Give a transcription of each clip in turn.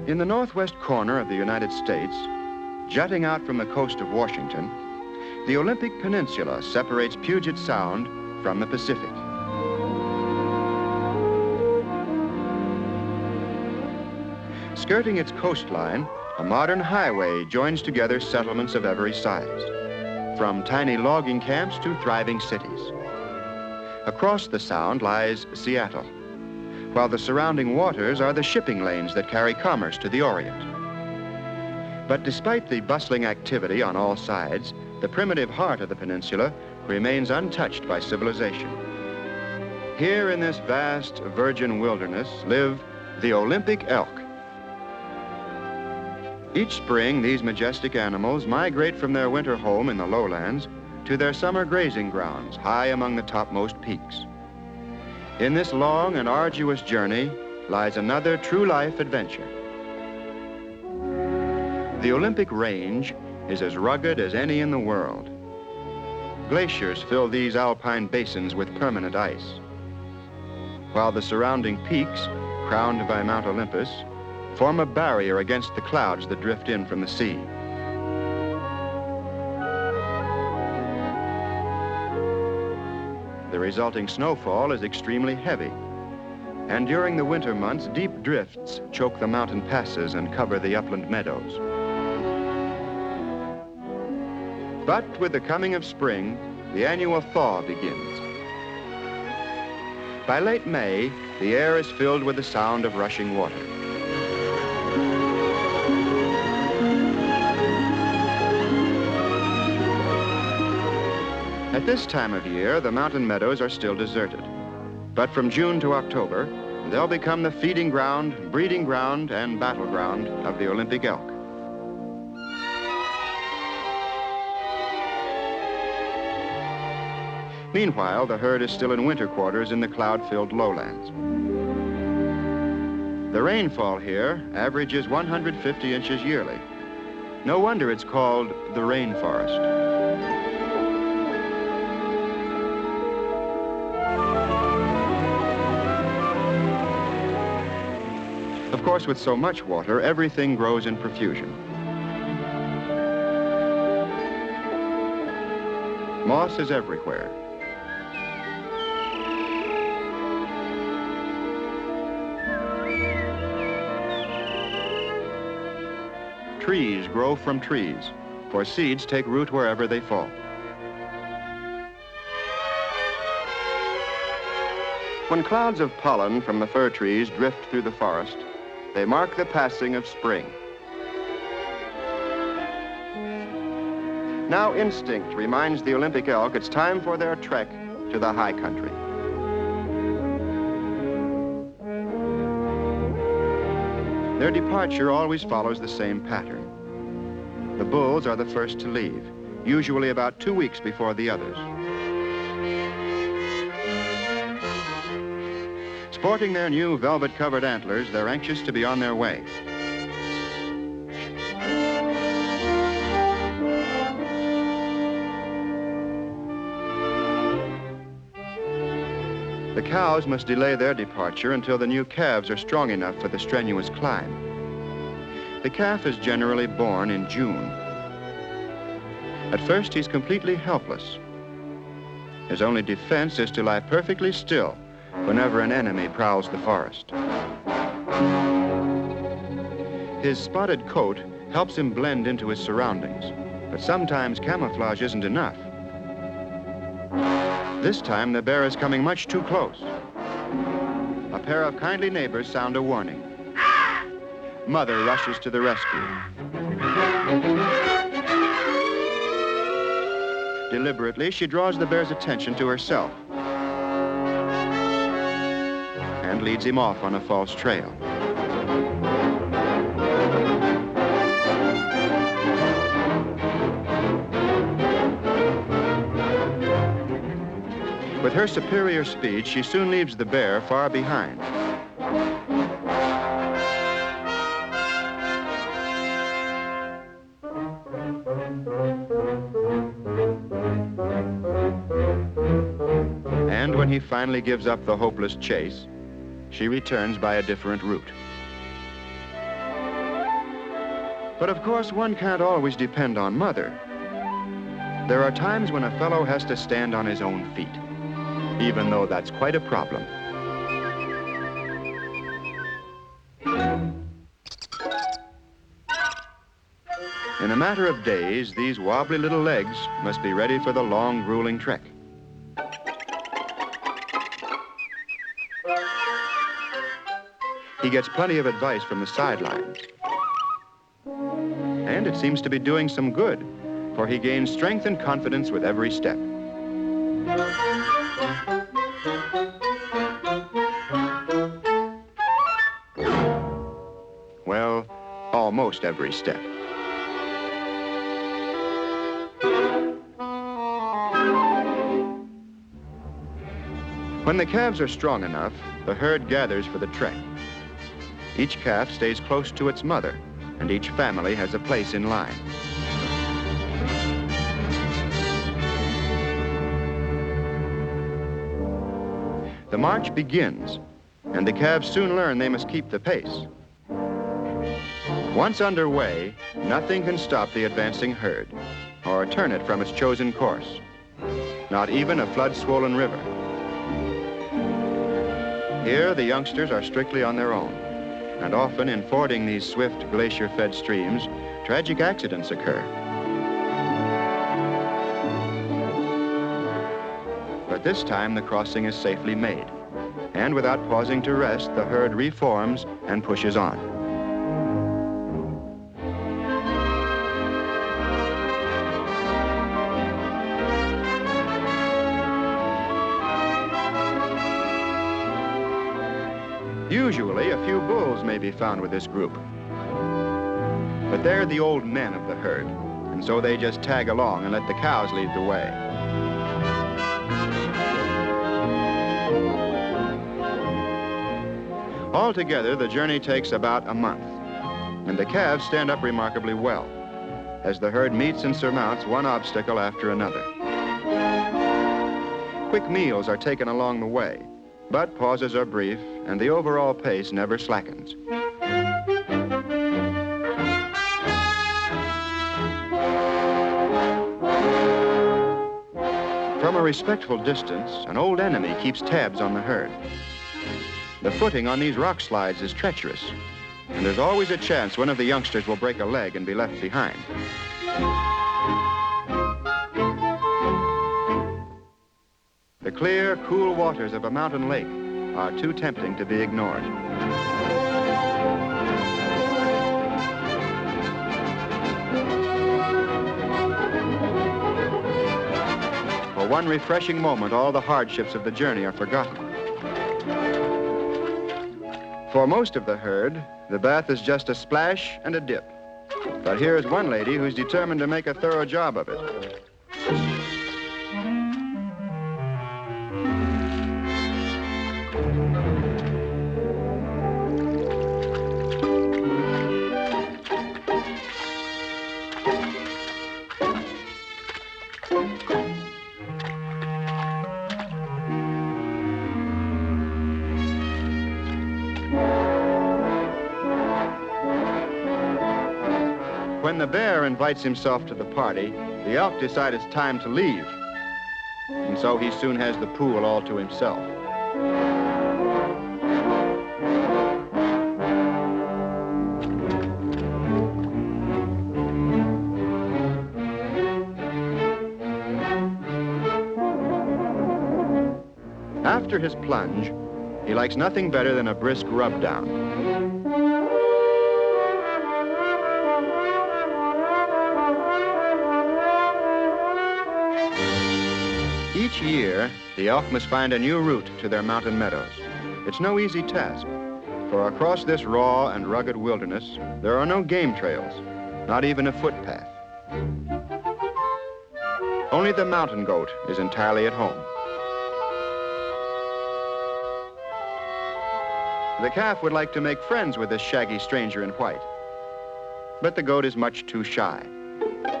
In the northwest corner of the United States, jutting out from the coast of Washington, the Olympic Peninsula separates Puget Sound from the Pacific. Skirting its coastline, a modern highway joins together settlements of every size, from tiny logging camps to thriving cities. Across the Sound lies Seattle, while the surrounding waters are the shipping lanes that carry commerce to the Orient. But despite the bustling activity on all sides, the primitive heart of the peninsula remains untouched by civilization. Here in this vast virgin wilderness live the Olympic elk. Each spring, these majestic animals migrate from their winter home in the lowlands to their summer grazing grounds high among the topmost peaks. In this long and arduous journey lies another true-life adventure. The Olympic Range is as rugged as any in the world. Glaciers fill these alpine basins with permanent ice, while the surrounding peaks, crowned by Mount Olympus, form a barrier against the clouds that drift in from the sea. The resulting snowfall is extremely heavy, and during the winter months, deep drifts choke the mountain passes and cover the upland meadows. But with the coming of spring, the annual thaw begins. By late May, the air is filled with the sound of rushing water. At this time of year, the mountain meadows are still deserted. But from June to October, they'll become the feeding ground, breeding ground, and battleground of the Olympic elk. Meanwhile, the herd is still in winter quarters in the cloud-filled lowlands. The rainfall here averages 150 inches yearly. No wonder it's called the rainforest. Of course, with so much water, everything grows in profusion. Moss is everywhere. Trees grow from trees, for seeds take root wherever they fall. When clouds of pollen from the fir trees drift through the forest, they mark the passing of spring. Now instinct reminds the Olympic elk it's time for their trek to the high country. Their departure always follows the same pattern. The bulls are the first to leave, usually about 2 weeks before the others. Sporting their new velvet-covered antlers, they're anxious to be on their way. The cows must delay their departure until the new calves are strong enough for the strenuous climb. The calf is generally born in June. At first, he's completely helpless. His only defense is to lie perfectly still whenever an enemy prowls the forest. His spotted coat helps him blend into his surroundings, but sometimes camouflage isn't enough. This time, the bear is coming much too close. A pair of kindly neighbors sound a warning. Mother rushes to the rescue. Deliberately, she draws the bear's attention to herself and leads him off on a false trail. With her superior speed, she soon leaves the bear far behind. And when he finally gives up the hopeless chase, she returns by a different route. But of course, one can't always depend on Mother. There are times when a fellow has to stand on his own feet, even though that's quite a problem. In a matter of days, these wobbly little legs must be ready for the long, grueling trek. He gets plenty of advice from the sidelines. And it seems to be doing some good, for he gains strength and confidence with every step. Well, almost every step. When the calves are strong enough, the herd gathers for the trek. Each calf stays close to its mother, and each family has a place in line. The march begins, and the calves soon learn they must keep the pace. Once underway, nothing can stop the advancing herd or turn it from its chosen course, not even a flood-swollen river. Here, the youngsters are strictly on their own, and often in fording these swift glacier-fed streams, tragic accidents occur. But this time, the crossing is safely made, and without pausing to rest, the herd reforms and pushes on. Usually, a few bulls may be found with this group. But they're the old men of the herd, and so they just tag along and let the cows lead the way. Altogether, the journey takes about a month, and the calves stand up remarkably well, as the herd meets and surmounts one obstacle after another. Quick meals are taken along the way, but pauses are brief, and the overall pace never slackens. From a respectful distance, an old enemy keeps tabs on the herd. The footing on these rock slides is treacherous, and there's always a chance one of the youngsters will break a leg and be left behind. The clear, cool waters of a mountain lake are too tempting to be ignored. For one refreshing moment, all the hardships of the journey are forgotten. For most of the herd, the bath is just a splash and a dip. But here's one lady who's determined to make a thorough job of it. When the bear invites himself to the party, the elk decides it's time to leave. And so he soon has the pool all to himself. After his plunge, he likes nothing better than a brisk rub down. Each year, the elk must find a new route to their mountain meadows. It's no easy task, for across this raw and rugged wilderness, there are no game trails, not even a footpath. Only the mountain goat is entirely at home. The calf would like to make friends with this shaggy stranger in white, but the goat is much too shy.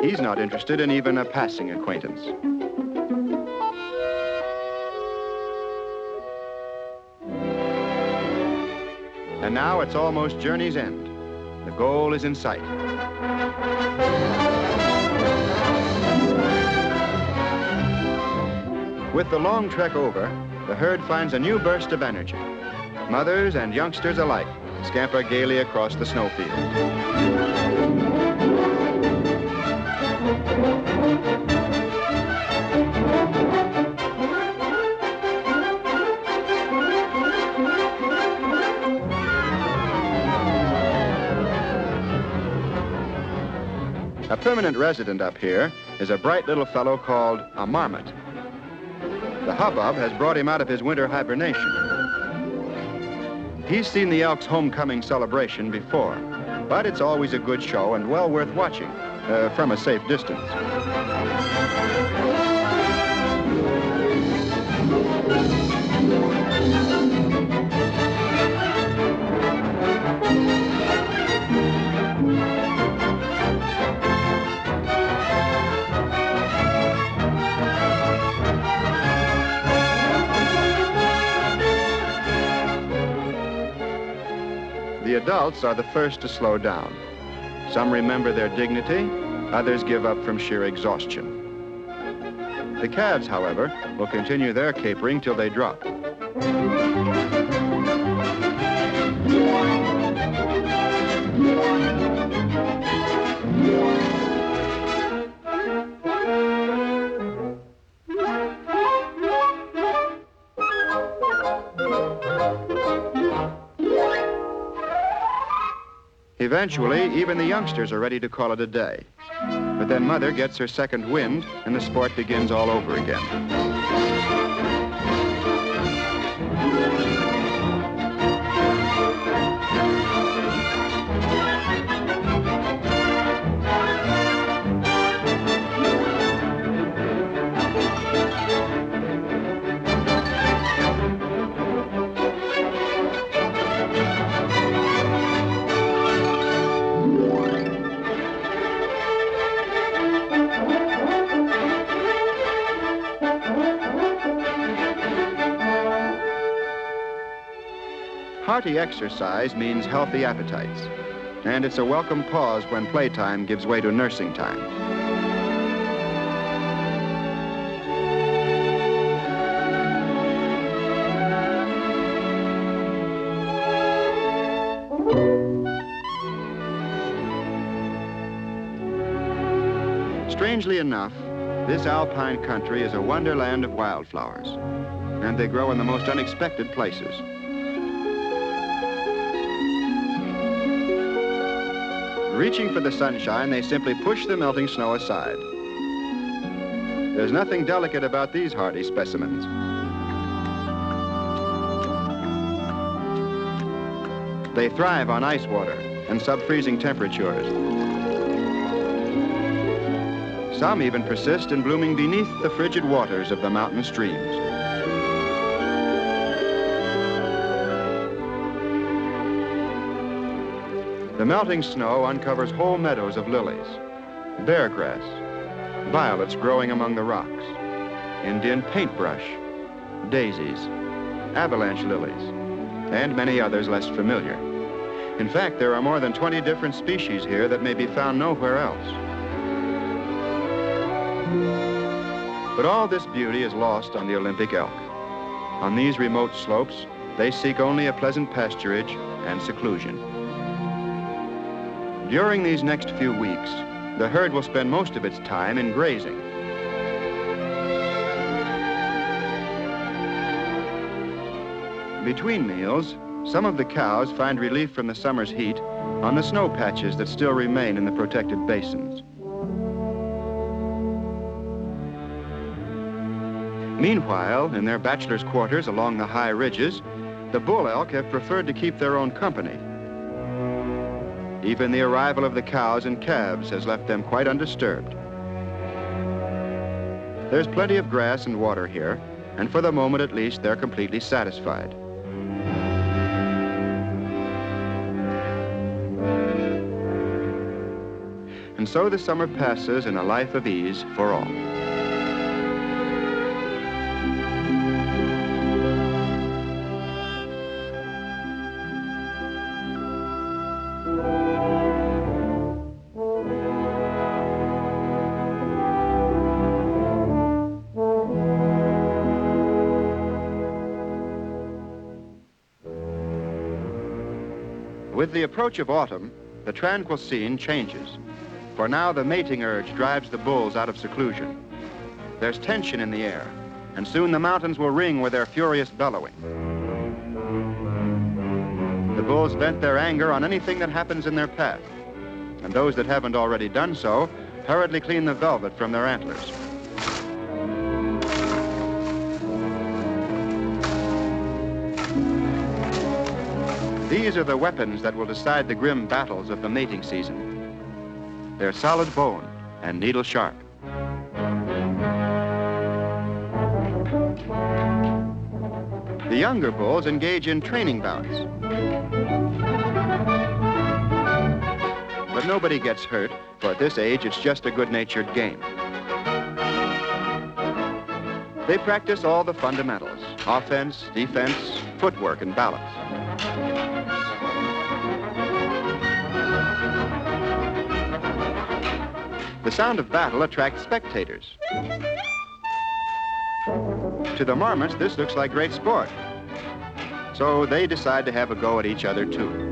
He's not interested in even a passing acquaintance. And now it's almost journey's end. The goal is in sight. With the long trek over, the herd finds a new burst of energy. Mothers and youngsters alike scamper gaily across the snowfield. A permanent resident up here is a bright little fellow called a marmot. The hubbub has brought him out of his winter hibernation. He's seen the elk's homecoming celebration before, but it's always a good show and well worth watching from a safe distance. The adults are the first to slow down. Some remember their dignity, others give up from sheer exhaustion. The calves, however, will continue their capering till they drop. Eventually, even the youngsters are ready to call it a day. But then Mother gets her second wind, and the sport begins all over again. Hearty exercise means healthy appetites, and it's a welcome pause when playtime gives way to nursing time. Strangely enough, this alpine country is a wonderland of wildflowers, and they grow in the most unexpected places. Reaching for the sunshine, they simply push the melting snow aside. There's nothing delicate about these hardy specimens. They thrive on ice water and sub-freezing temperatures. Some even persist in blooming beneath the frigid waters of the mountain streams. The melting snow uncovers whole meadows of lilies, bear grass, violets growing among the rocks, Indian paintbrush, daisies, avalanche lilies, and many others less familiar. In fact, there are more than 20 different species here that may be found nowhere else. But all this beauty is lost on the Olympic elk. On these remote slopes, they seek only a pleasant pasturage and seclusion. During these next few weeks, the herd will spend most of its time in grazing. Between meals, some of the cows find relief from the summer's heat on the snow patches that still remain in the protected basins. Meanwhile, in their bachelor's quarters along the high ridges, the bull elk have preferred to keep their own company. Even the arrival of the cows and calves has left them quite undisturbed. There's plenty of grass and water here, and for the moment at least, they're completely satisfied. And so the summer passes in a life of ease for all. With the approach of autumn, the tranquil scene changes. For now, the mating urge drives the bulls out of seclusion. There's tension in the air, and soon the mountains will ring with their furious bellowing. The bulls vent their anger on anything that happens in their path, and those that haven't already done so hurriedly clean the velvet from their antlers. These are the weapons that will decide the grim battles of the mating season. They're solid bone and needle sharp. The younger bulls engage in training bouts. But nobody gets hurt, for at this age it's just a good-natured game. They practice all the fundamentals: offense, defense, footwork, and balance. The sound of battle attracts spectators. To the marmots, this looks like great sport. So they decide to have a go at each other, too.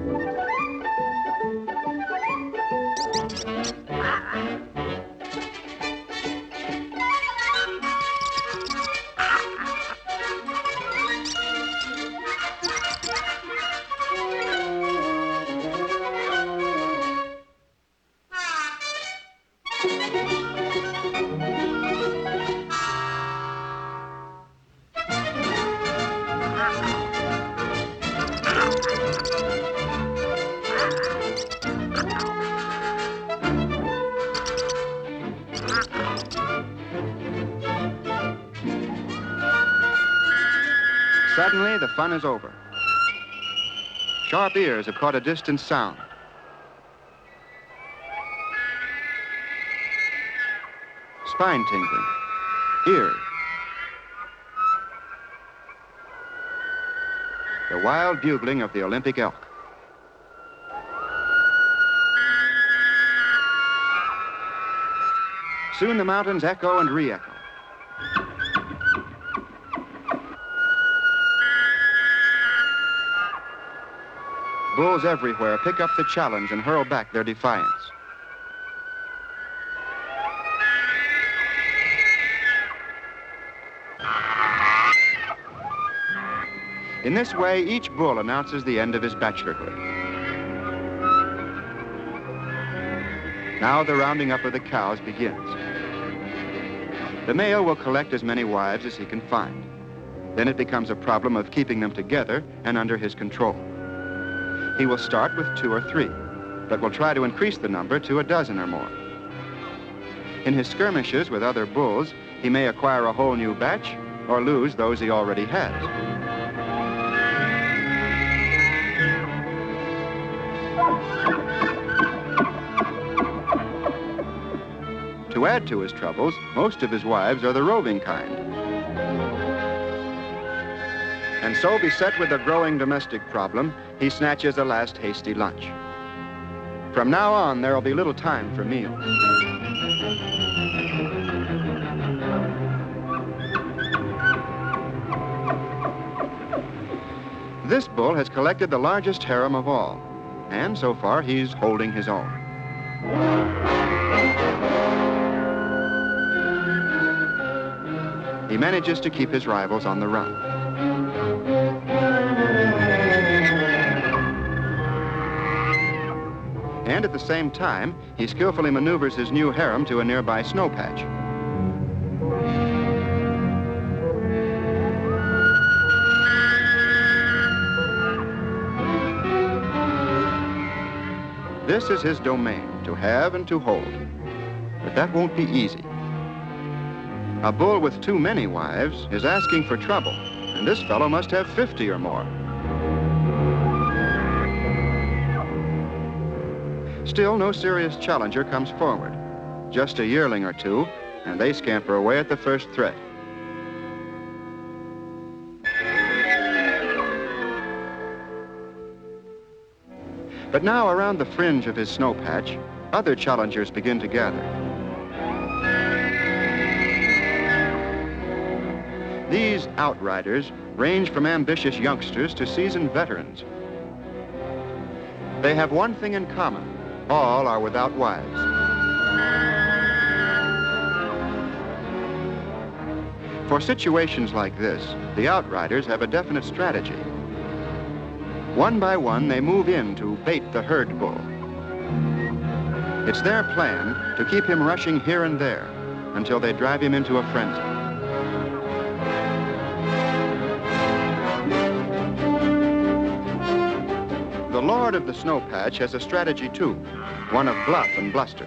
Suddenly, the fun is over. Sharp ears have caught a distant sound. Spine tingling, eerie. The wild bugling of the Olympic elk. Soon the mountains echo and re-echo. Bulls everywhere pick up the challenge and hurl back their defiance. In this way, each bull announces the end of his bachelorhood. Now the rounding up of the cows begins. The male will collect as many wives as he can find. Then it becomes a problem of keeping them together and under his control. He will start with 2 or 3, but will try to increase the number to a dozen or more. In his skirmishes with other bulls, he may acquire a whole new batch or lose those he already has. To add to his troubles, most of his wives are the roving kind. And so, beset with a growing domestic problem, he snatches a last hasty lunch. From now on, there will be little time for meals. This bull has collected the largest harem of all, and so far he's holding his own. He manages to keep his rivals on the run. And at the same time, he skillfully maneuvers his new harem to a nearby snow patch. This is his domain, to have and to hold. But that won't be easy. A bull with too many wives is asking for trouble, and this fellow must have 50 or more. Still, no serious challenger comes forward. Just a yearling or two, and they scamper away at the first threat. But now, around the fringe of his snow patch, other challengers begin to gather. These outriders range from ambitious youngsters to seasoned veterans. They have one thing in common. All are without wives. For situations like this, the outriders have a definite strategy. One by one, they move in to bait the herd bull. It's their plan to keep him rushing here and there until they drive him into a frenzy. The lord of the snow patch has a strategy too, one of bluff and bluster.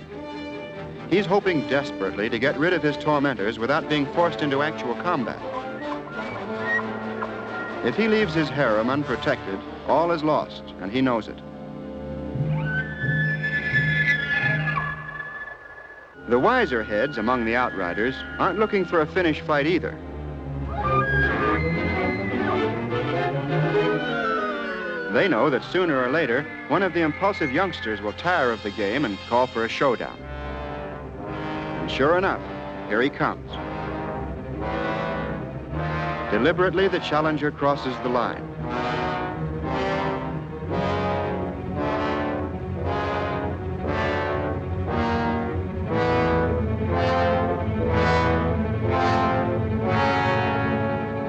He's hoping desperately to get rid of his tormentors without being forced into actual combat. If he leaves his harem unprotected, all is lost, and he knows it. The wiser heads among the outriders aren't looking for a finish fight either. They know that sooner or later, one of the impulsive youngsters will tire of the game and call for a showdown. And sure enough, here he comes. Deliberately, the challenger crosses the line.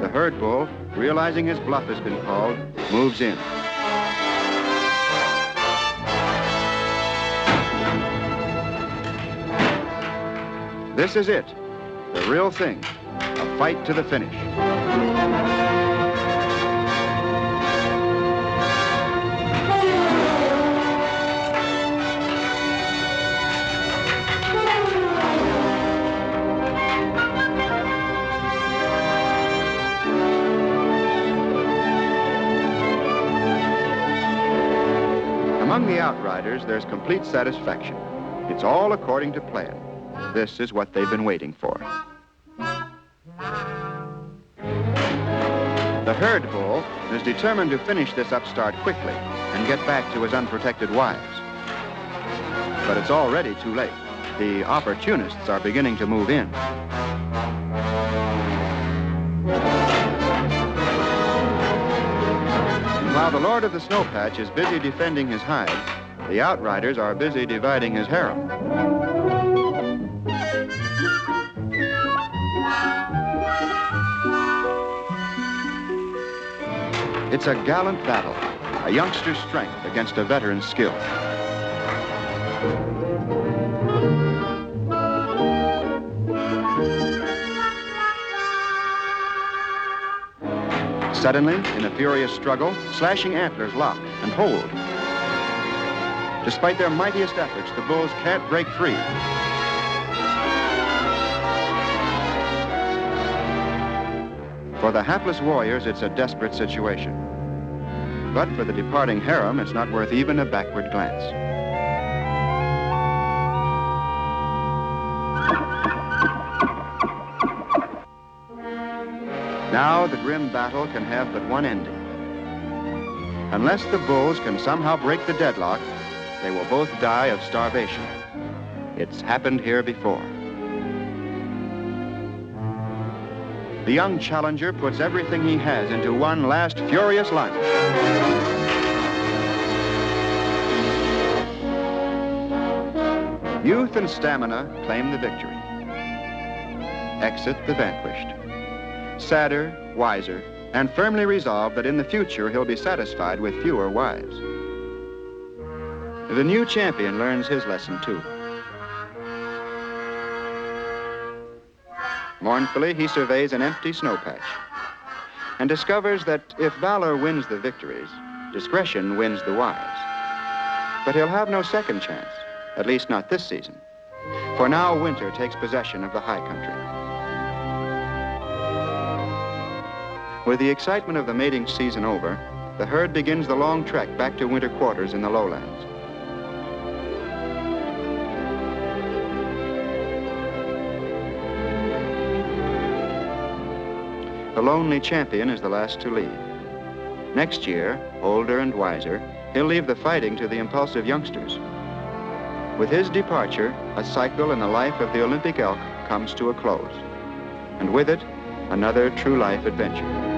The herd bull, realizing his bluff has been called, moves in. This is it, the real thing, a fight to the finish. Among the outriders, there's complete satisfaction. It's all according to plan. This is what they've been waiting for. The herd bull is determined to finish this upstart quickly and get back to his unprotected wives. But it's already too late. The opportunists are beginning to move in. While the lord of the snow patch is busy defending his hide, the outriders are busy dividing his harem. It's a gallant battle, a youngster's strength against a veteran's skill. Suddenly, in a furious struggle, slashing antlers lock and hold. Despite their mightiest efforts, the bulls can't break free. For the hapless warriors, it's a desperate situation. But for the departing harem, it's not worth even a backward glance. Now the grim battle can have but one ending. Unless the bulls can somehow break the deadlock, they will both die of starvation. It's happened here before. The young challenger puts everything he has into one last furious lunge. Youth and stamina claim the victory. Exit the vanquished. Sadder, wiser, and firmly resolved that in the future he'll be satisfied with fewer wives. The new champion learns his lesson too. Mournfully, he surveys an empty snow patch and discovers that if valor wins the victories, discretion wins the wives. But he'll have no second chance, at least not this season, for now winter takes possession of the high country. With the excitement of the mating season over, the herd begins the long trek back to winter quarters in the lowlands. The lonely champion is the last to leave. Next year, older and wiser, he'll leave the fighting to the impulsive youngsters. With his departure, a cycle in the life of the Olympic elk comes to a close, and with it, another true life adventure.